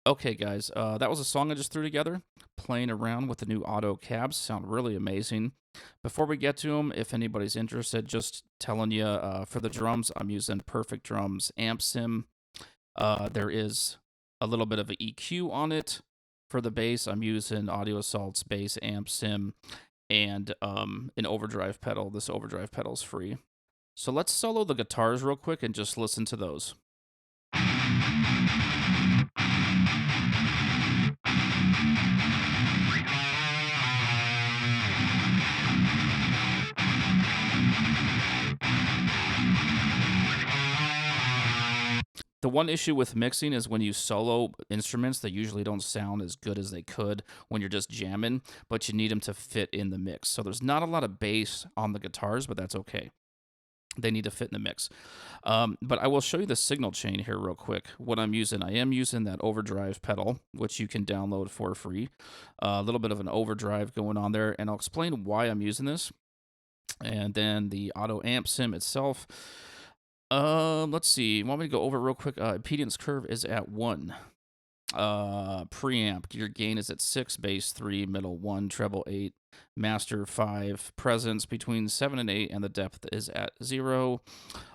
Okay, guys, that was a song I just threw together, playing around with the new Otto Cabs. Sound really amazing. Before we get to them, if anybody's interested, just telling you for the drums, I'm using Perfect Drums Amp Sim. There is a little bit of an EQ on it. For the bass, I'm using Audio Assault's Bass Amp Sim and an overdrive pedal. This overdrive pedal is free. So let's solo the guitars real quick and just listen to those. The one issue with mixing is when you solo instruments, they usually don't sound as good as they could when you're just jamming, but you need them to fit in the mix. So there's not a lot of bass on the guitars, but that's okay. They need to fit in the mix. But I will show you the signal chain here real quick. What I'm using, I am using that overdrive pedal, which you can download for free. A little bit of an overdrive going on there, and I'll explain why I'm using this. And then the auto amp sim itself. Let's see. Want me to go over it real quick? Impedance curve is at 1. Preamp, your gain is at 6, bass 3, middle 1, treble 8, master 5, presence between 7 and 8, and the depth is at 0.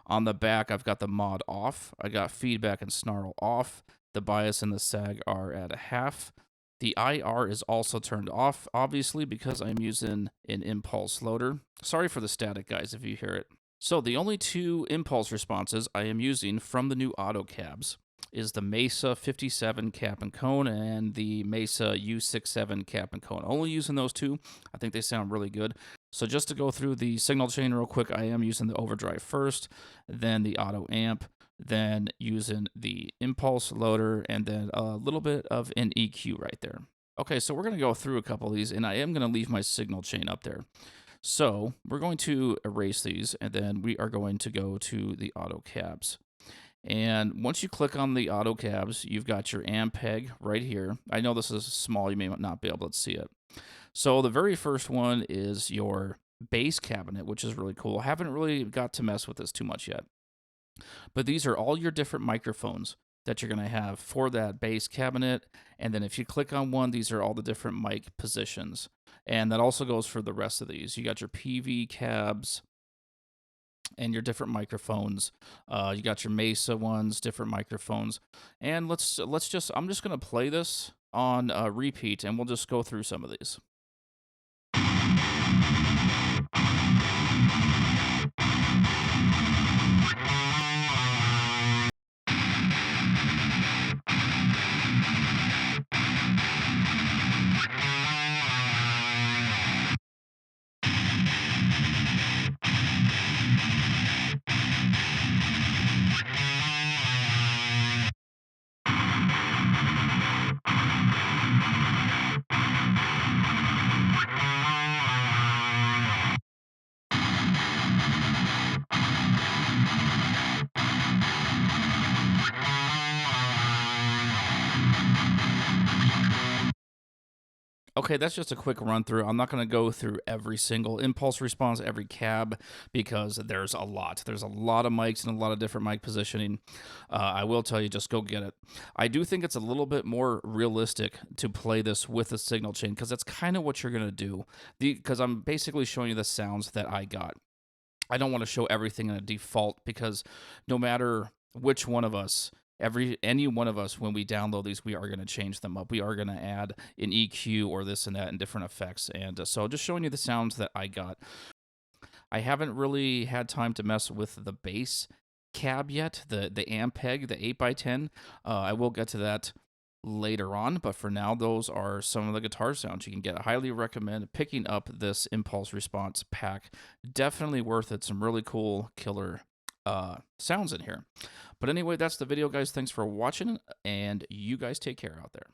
On the back, I've got the mod off. I got feedback and snarl off. The bias and the sag are at a half. The IR is also turned off, obviously, because I'm using an impulse loader. Sorry for the static, guys, if you hear it. So the only two impulse responses I am using from the new Otto Cabs is the Mesa 57 cap and cone and the Mesa U67 cap and cone. Only using those two. I think they sound really good. So just to go through the signal chain real quick, I am using the overdrive first, then the auto amp, then using the impulse loader, and then a little bit of an EQ right there. Okay, so we're going to go through a couple of these, and I am going to leave my signal chain up there. So we're going to erase these, and then we are going to go to the Otto Cabs. And once you click on the Otto Cabs, you've got your Ampeg right here. I know this is small, you may not be able to see it. So the very first one is your bass cabinet, which is really cool. I haven't really got to mess with this too much yet. But these are all your different microphones that you're going to have for that bass cabinet. And then if you click on one, these are all the different mic positions. And that also goes for the rest of these. You got your PV cabs and your different microphones. You got your Mesa ones, different microphones. And I'm just going to play this on repeat, and we'll just go through some of these. Okay, that's just a quick run through. I'm not going to go through every single impulse response, every cab, because there's a lot. There's a lot of mics and a lot of different mic positioning. I will tell you, just go get it. I do think it's a little bit more realistic to play this with a signal chain, because that's kind of what you're going to do. Because I'm basically showing you the sounds that I got. I don't want to show everything in a default, because no matter which one of us, any one of us, when we download these, we are going to change them up. We are going to add an EQ or this and that and different effects. And so just showing you the sounds that I got. I haven't really had time to mess with the bass cab yet, the Ampeg, the 8x10. I will get to that later on, but for now, those are some of the guitar sounds you can get. I highly recommend picking up this impulse response pack. Definitely worth it. Some really cool killer sounds in here. But anyway, that's the video, guys. Thanks for watching, and you guys take care out there.